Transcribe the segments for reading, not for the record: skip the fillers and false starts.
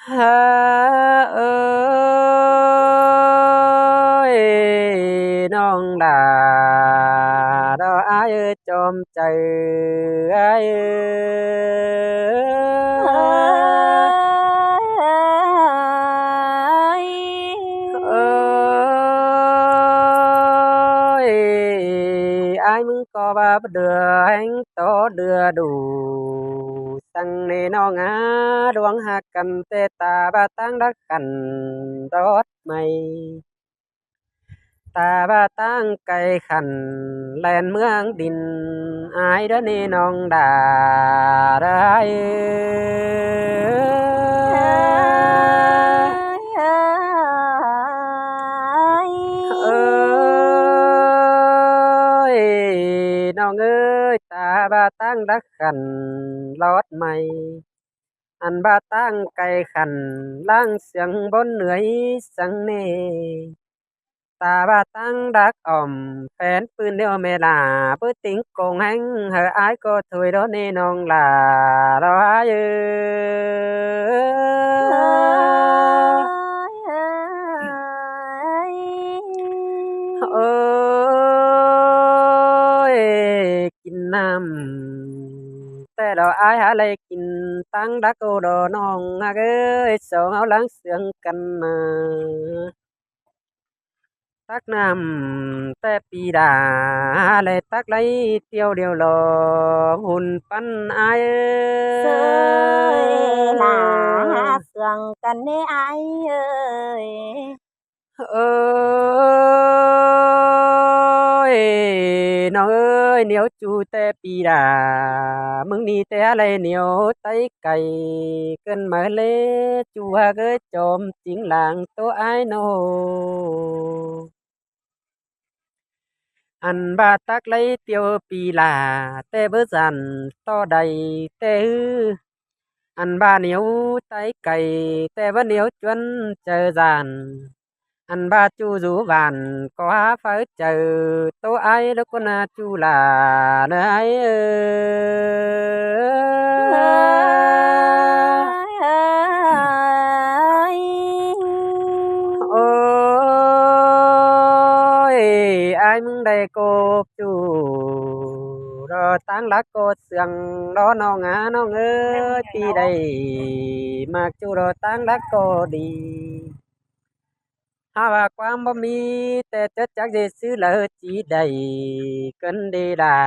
ฮะเอ้ยน้องดาดออายจอมใจอายเอ้ยเอ้ยอายมึงก็บ่าเดือแห่งต่อเดือดูสั่งในน้องอาดวงหักกันแต่ตาบ่ตั้งรักกันรอดไหม ตาบาตั้งไก่ขันแลนเมืองดินอายเด้อนี่น้องดาได้เอ้ยเอ้ยเอ้ยน้องเอ้ยตาบาตั้งรักขันลอดไหมอันบาตั้งไก่ขันล่างเสียงบนเหนื่อยสังเน ตาบาตั้งดักอ่อมแฟนปืนเดียวเมลาปื้อติ้งโกงแหงเหออายก็ถวยรถนี่น้องลาเราอายเอเอ้ยเอ้ยโอ้ยกินน้ำแต่เราอายหาอะไรกินตั้งดักโอดอน้องฮักเอ้ยสองเอาหลังเสียงกันมา ตักน้ำแต่ปีดาเลยตักไหลเตียวเดียวหลอหุ่นปันอายเสยหลาเสื่องกันเด้อายเอ้ยเอ้ยน้องเอ้ยเหนียวจูแต่ปีดามึงนี่แต่อะไรเหนียวไตไก่เกินมาเลยจูฮาเกยจอมจริงหลังตัวไอ้ายโน อันบาตักไลเตียวปีลาแต่เบอจันต่อใดแต่ฮืออันบาเหนียวไตไก่แต่บ่เหนียวจวนเจอจานอันบาจูจูบานก็หาเฟ้อเจอตัวไอ้แล้วก็น่าจูลาเนยเอ้ยเอ้ยโอ้ยไอ้ายมึงได้กบจู รอตั้งหลักโกดเสียงรอน้องอาน้องเอ้ยปีใดมากจูรอตั้งหลักโกดีหาว่าความบ่มีแต่เจดจักจะซื้อเลยจีใดเกินเดดา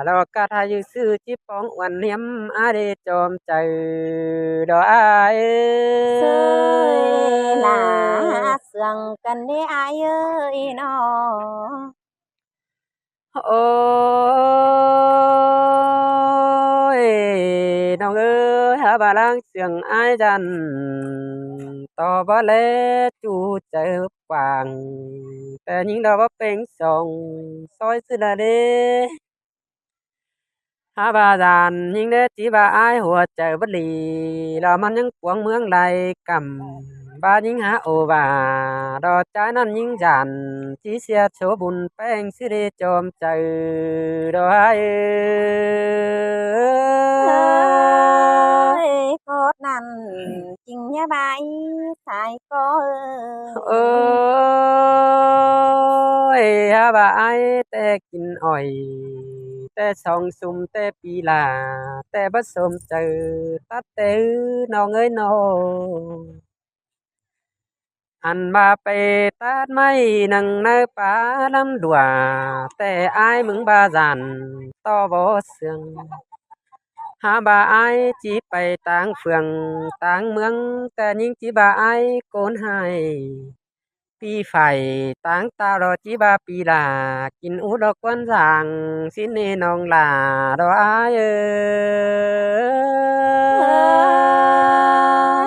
รอกะทาอยู่ซื้อจิปองอวันเนียมอาเดจอมใจดอกอายเสยหลาเสื่องกันเด้อายเอ้ยน้อโอ้ยน้องเอ้ยหาบาลังเสียงอายจันต่อบ่แลจูเจอปางแต่ยิ่งเราบ่เป็นสองซอยสุดละเด้หาบาดานยิ่งเด้จีบาอายหัวใจบ่หลีแล้วมันยังกวางเมืองไหลกำบายิ่งหาโอบาดอกใจนั้นยิ่งจันจีเสียโชบุญแป้งสิได้จอมใจดอกอ้ายเอ้ยโคตรนั้นจริงแย่ใบสายก็เอ้ยหาบ่าอายแต่กินอ้อยแต่ส่องสุมแต่ปีลาแต่บ่สมเจอตัดแต่อื้อน้องเอ้ยน้องอันมาไปตัดไม้นั่งในป่าลำดัวแต่อายมึงบาจันต่อบ่เสื่องหาบ่าอายจีไปต่างเฟืองต่างเมืองแต่ยิ่งจีบ่าอายโกนให้ปีไฟต่างตารอจีบ่าปีลากินอุดอกกวนสางสิเนน้องลาดอกอายเอ้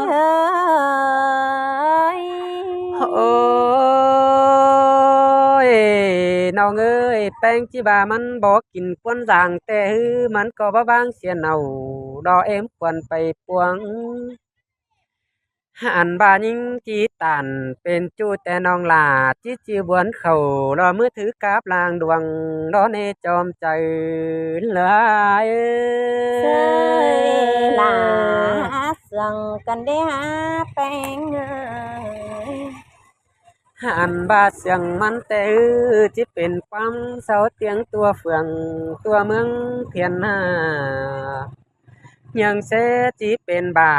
ยเอ้ยโอ้ยน้องเอ้ยแป้งจีบามันบอกกินควนสางแต่ฮือมันก็บ่บางเสียเนาดอกเอ็มควรไปปวง หันบายิงจีตันเป็นจูแต่น้องลาจีจีบวนเขารอมือถือกาบลางดวงรอในจอมใจเหลายเสยหลาเสื่ sương cần để há bèn Hàn ba xiềngมันแต่ที่เป็นความเศร้าเตียงตัวเฟืองตัวเมืองเพียนหน้ายังเสจีเป็นบ่า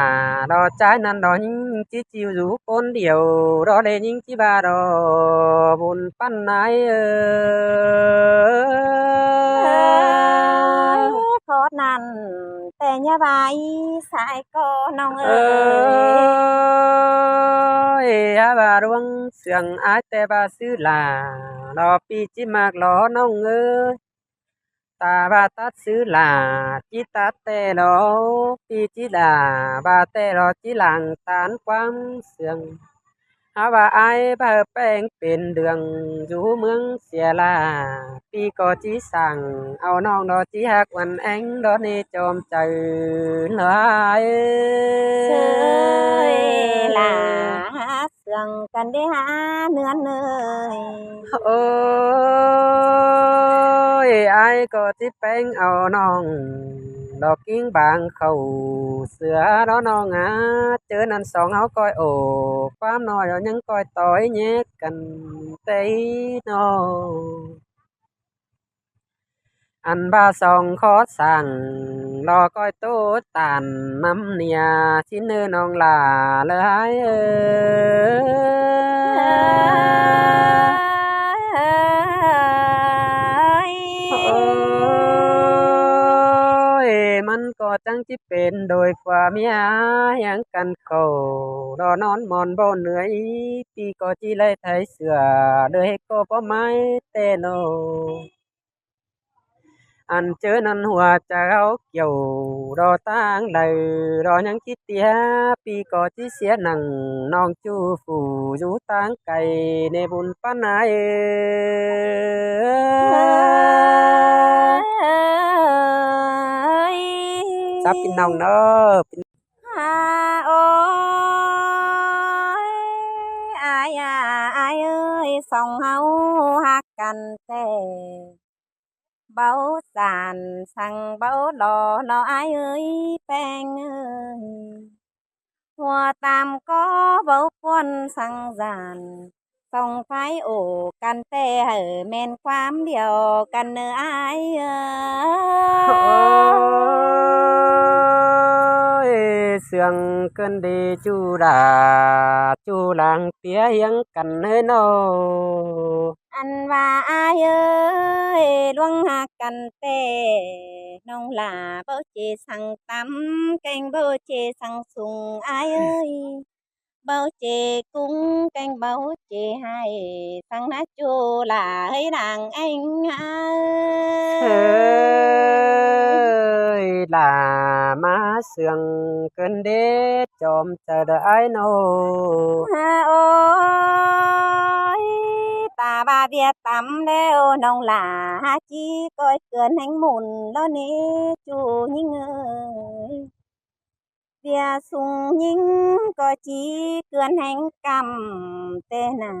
รอใจนั้นรอยิงจีจิวอยู่คนเดียวรอเลยยิงจีบารอบุญปั้นนายโคตรนั้นแต่อย่าใบสายก็น้อง เอ้ยอาบารวงเสียงอายแต่บาซื้อลารอปีจิมากรอน้องเอ้ย ตาบาตัดซื้อลาจิตัดแต่รอปีจิลาบาแต่รอจิหลังตานความเสื่องหาว่าอายบ่แป้งเป็นเดืองอยู่เมืองเสียลาปีก็จิสั่งเอาน้องดอจิฮักวันแองดอนี่จอมใจหลาย sơi là sương cần để há nươn nơi โอ้ยอายก็จิแป้งเอาน้องดอกกิ้งบางเข้าเสือđóน้องอ่ะเจอนั่นสองเฮาก้อยโอ้ความน้อยเอายังก้อยต่อยแยกกันเตยน้องอันบ่าสองขอสั่งรอก้อยโตตานน้ำเนียชิ้นเนื้อน้องลาเลยเอ้ย โอ้ยมันก็จังที่เป็นโดยความยายังกันเข้ารอนอนหมอนบ่เหนื่อยปีก็จีไล่ไถเสือเด้อก็บ่ไม้แต่โนอันเจอนั้นหัวใจเขาเกี่ยวรอตั้งใดรอยังคิดเตียปีก็จีเสียหนังน้องจูฟูอยู่ตั้งไกลในบุญปานาย ซับกินน้องเด้อ à ôi ai ai ơi song hấu hát cần tê báu sàn sang báu lò lò ai ơi bèn ơi hoa tam có báu quân sang giàn song phái ổกันเตหอแม่นความเดียวกันเนออายโอ้ยเสียงเกินดีจูดาจูหลังเตียยังกันเฮ้ยโน อันว่าอายเอ้ยล่วงหากันแต่น้องหลาเบ้าเจสังตำแกงเบ้าเจสังสุงอายเอ้ยเบ้าเจกุ้งแกงเบ้าเจให้สังนาจูหลาให้นางเอ็งอาย เฮ้ยล่ะมาเสียงเกินเดจอมจะได้โน โอ้ยตาบาเบียตำแล้วน้องหลาจีก้อยเกินแห่งหมุนแล้วนี่จูยิ่งเอ้ย bia sung nhính có chỉ cơn hành cầm tê nà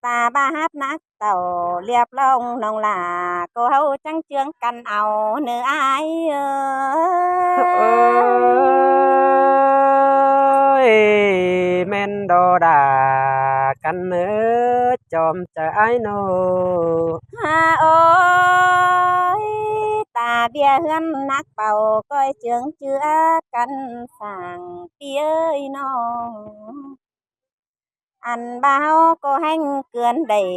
ta ba hát nát tàu liệp long nông là cô hậu trắng trương căn ảo nữ ai โอ้ยแม่นดอดากันเนื้อจอมจะไอโน ha ôi ta bia hươn nát bầu coi chương chưa căn sàng bia nó ăn bao có hành cườn đầy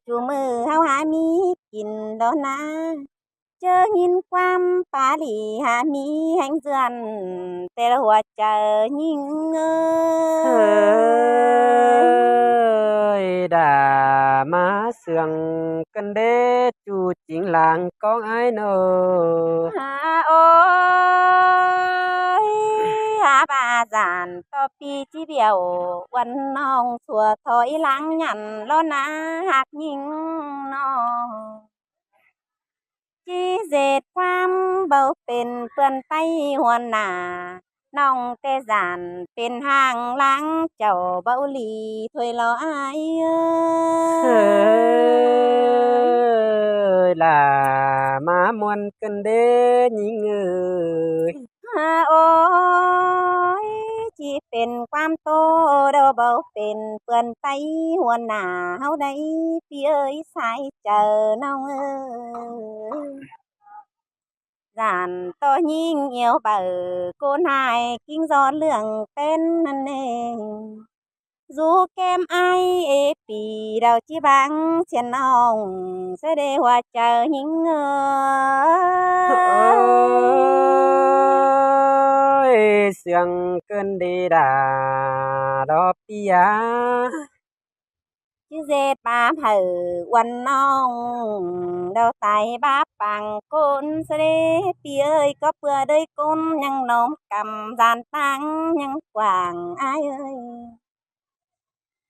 chú mơ hao há mi kín đó na chớ nhìn quam phá lì há mi hành dườn tê là hoa chờ nhìn เฮ้ยด่ามาเสืองกันเดจูจริงหลังกองไอโน ha ôi ha bà giàn to pi chi biểuวันน้องสัวถอยหลังหยันแล้วนะหักยิงน้องจีเจ็ดความเบาเป็นเปื้อนไตหัวหน้าน้องเตจานเป็นห่างหล้างเจ้าเบาหลีถวยเราอายเฮ้ยล่ะมามวนกันเด้ยิงเอ้ย ha ôi เป็นความโตเดาเบาเป็นเปื่อนไตหัวหน้าเฮาได้พี่เอ้ยสายเจอน้องเอ้ยdàn to nhìn yêu bờ cô nài kinh gió lượng tên năn nề dù kem ai ê pì đầu chi băng trên ông sẽ để hoa chờ những ơi sương cơn đi đà đó pia chứ dệt ba hở quần nong đầu tay ba bằng côn sẽ để pì ơi có bữa đây côn nhang nóm cầm dàn tăng nhang quàng ai ơi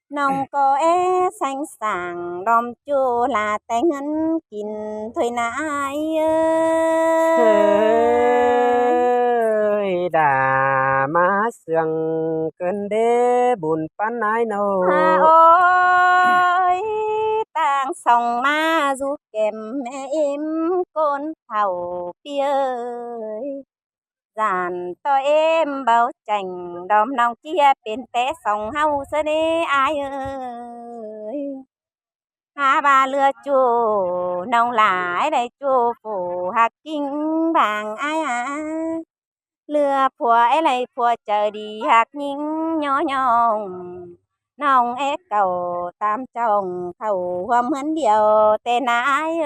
nong có é xanh sàng đom chua là tay ngân kín thôi na ai ơi đà má sương cơn đế buồn pan ai nô ôi tang sòng ma du kèm mẹ em con thầu pia ơi dàn to em bao chành đom nong chia bên té sòng hau sơ đế ai ơi ha ba lưa chùa nông lại đây chùa phủ hạt kinh bàng ai à lừa phùa ấy lại phùa chờ đi hạt những nhỏ nhỏ nông ép cầu tam chồng thầu hôm hấn điều tên ai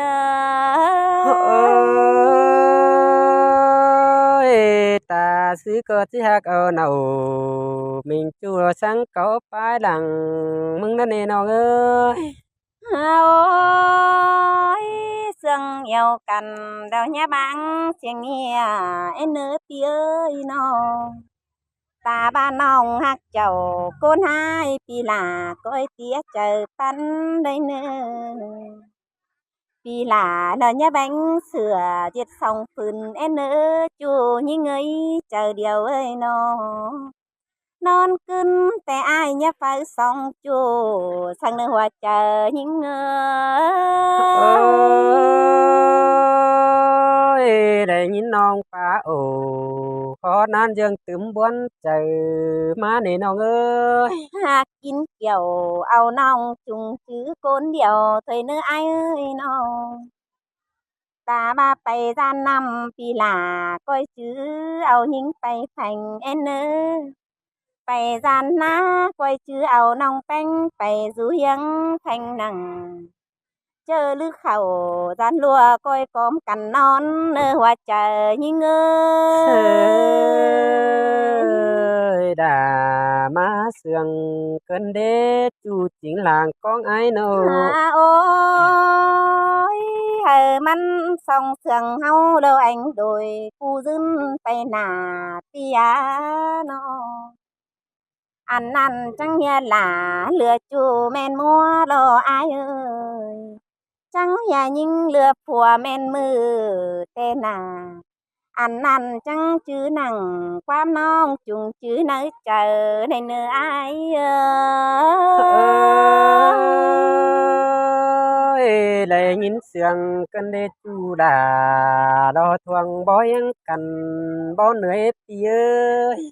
ơi ta xứ cơ chỉ hạt ở nào mình chùa sáng có phải đằng mừng đó nè nào ơi ôi sương yêu cần đâu nhá băng tiếng nghe em nữ tí ơi nó ta ba nong hạt chầu côn hai pi là coi tía chờ tăn đây nữa pi là đời nhá bánh sửa diệt xong phun em nữ chu như người chờ điều ơi nó non cưngแต่อายเนี่ยไฟสองจูสั่งเนื้อหัวใจยิ่งơi để nhìn non phá ồ khó nan dương tướm buồn chờ má nè non ơi หากกินเกี่ยวเอาน้องจุงจื้อคนเดียวถอยเนื้ออายเอ้ยน้องตาบาไปจานนำปีหลาก้อยจื้อเอายิงไปแข่งเอ็นเนอไปจานนาก้อยจื้อเอาน้องแป้งไปสู่เฮียงแข่งหนัง เจอหรือเขาจานลัวก้อยกอมกันนอนเนื้อหัวใจยิ่งơi đà má sương cơn đế chu chính làng con ai nô โอ้ยให้มันส่องเสืองเฮาเด้อanhโดยกูซึนไปหน้าเตียเนาะอันนั้นจังเฮียหลาเหลือจูแม่นมัวรออายเอ้ยจังอย่ายิงเหลือผัวแม่นมือเตหนาอันนั้นจังจื้อหนังความน้องจุงจื้อเนื้อเจอในเนื้ออายơi lại nhìn sương cơn đế chu đà đo thuồng bó yang cần bó nơi pi ơi